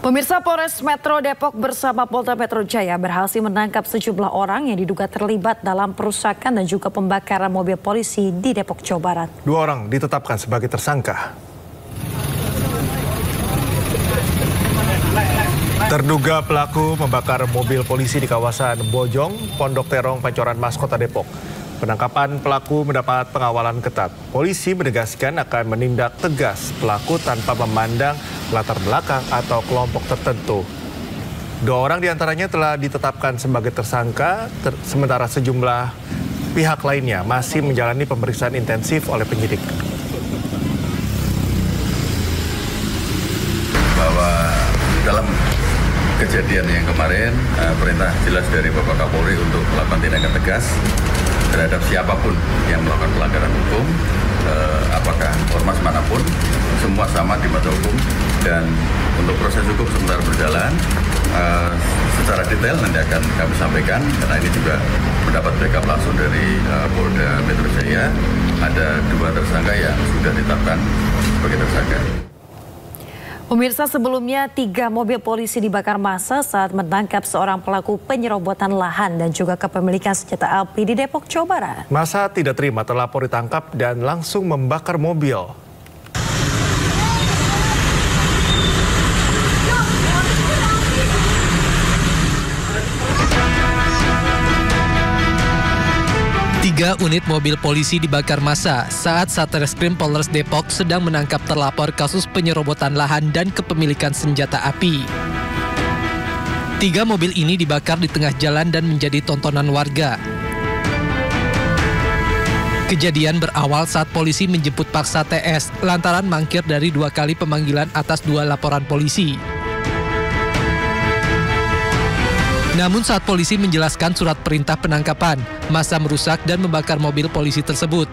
Pemirsa, Polres Metro Depok bersama Polda Metro Jaya berhasil menangkap sejumlah orang yang diduga terlibat dalam perusakan dan juga pembakaran mobil polisi di Depok, Jawa Barat. 2 orang ditetapkan sebagai tersangka. Terduga pelaku membakar mobil polisi di kawasan Bojong, Pondok Terong, Pancoran Mas, Kota Depok. Penangkapan pelaku mendapat pengawalan ketat. Polisi menegaskan akan menindak tegas pelaku tanpa memandang latar belakang atau kelompok tertentu. 2 orang diantaranya telah ditetapkan sebagai tersangka, sementara sejumlah pihak lainnya masih menjalani pemeriksaan intensif oleh penyidik. Bahwa dalam kejadian yang kemarin, perintah jelas dari Bapak Kapolri untuk melakukan tindakan tegas terhadap siapapun yang melakukan pelanggaran hukum, apakah ormas manapun, semua sama di mata hukum. Dan untuk proses hukum sementara berjalan, secara detail nanti akan kami sampaikan, karena ini juga mendapat backup langsung dari Polda Metro Jaya. Ada 2 tersangka yang sudah ditetapkan sebagai tersangka. Pemirsa, sebelumnya 3 mobil polisi dibakar massa saat menangkap seorang pelaku penyerobotan lahan dan juga kepemilikan senjata api di Depok, Jawa Barat. Massa tidak terima terlapor ditangkap dan langsung membakar mobil. Tiga unit mobil polisi dibakar massa saat Satreskrim Polres Depok sedang menangkap terlapor kasus penyerobotan lahan dan kepemilikan senjata api. 3 mobil ini dibakar di tengah jalan dan menjadi tontonan warga. Kejadian berawal saat polisi menjemput paksa TS lantaran mangkir dari 2 kali pemanggilan atas 2 laporan polisi. Namun saat polisi menjelaskan surat perintah penangkapan, massa merusak dan membakar mobil polisi tersebut.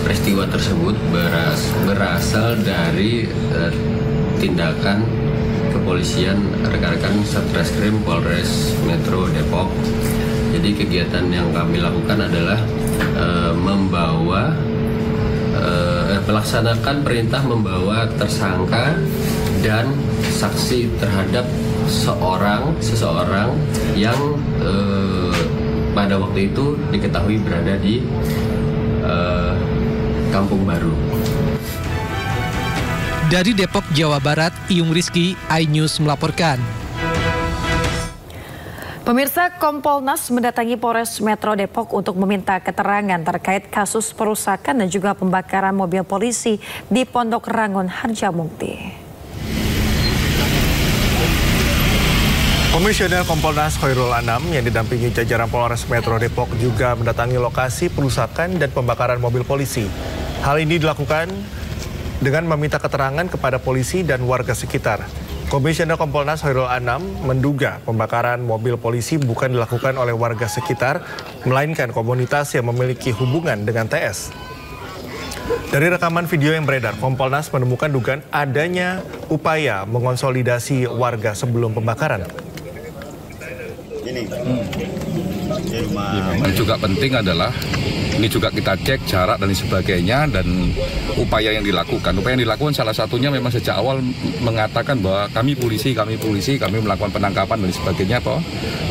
Peristiwa tersebut berasal dari tindakan kepolisian rekan-rekan Satreskrim Polres Metro Depok. Jadi kegiatan yang kami lakukan adalah melaksanakan perintah membawa tersangka dan saksi terhadap seseorang yang pada waktu itu diketahui berada di Kampung Baru. Dari Depok, Jawa Barat, Iyung Rizky, iNews melaporkan. Pemirsa, Kompolnas mendatangi Polres Metro Depok untuk meminta keterangan terkait kasus perusakan dan juga pembakaran mobil polisi di Pondok Rangon, Harjamukti. Komisioner Kompolnas Khairul Anam yang didampingi jajaran Polres Metro Depok juga mendatangi lokasi perusakan dan pembakaran mobil polisi. Hal ini dilakukan dengan meminta keterangan kepada polisi dan warga sekitar. Komisioner Kompolnas Khairul Anam menduga pembakaran mobil polisi bukan dilakukan oleh warga sekitar, melainkan komunitas yang memiliki hubungan dengan TS. Dari rekaman video yang beredar, Kompolnas menemukan dugaan adanya upaya mengonsolidasi warga sebelum pembakaran. Yang juga penting adalah ini juga kita cek jarak dan sebagainya dan upaya yang dilakukan. Upaya yang dilakukan salah satunya memang sejak awal mengatakan bahwa kami polisi, kami melakukan penangkapan dan sebagainya,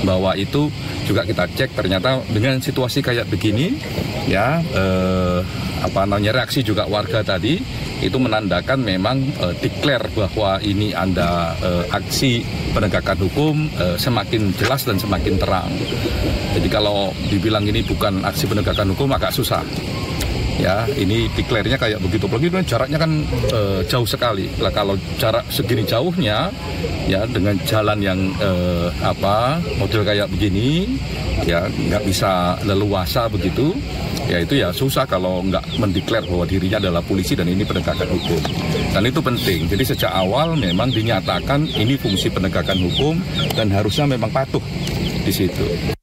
bahwa itu juga kita cek ternyata dengan situasi kayak begini, ya reaksi juga warga tadi itu menandakan memang declare bahwa ini ada aksi penegakan hukum semakin jelas dan semakin terang. Jadi kalau dibilang ini bukan aksi penegakan hukum agak susah. Ya, ini declare-nya kayak begitu. Begitu jaraknya kan jauh sekali. Lah kalau jarak segini jauhnya, ya dengan jalan yang model kayak begini, ya nggak bisa leluasa begitu. Ya itu ya susah kalau nggak mendeklar bahwa dirinya adalah polisi dan ini penegakan hukum. Dan itu penting. Jadi sejak awal memang dinyatakan ini fungsi penegakan hukum dan harusnya memang patuh di situ.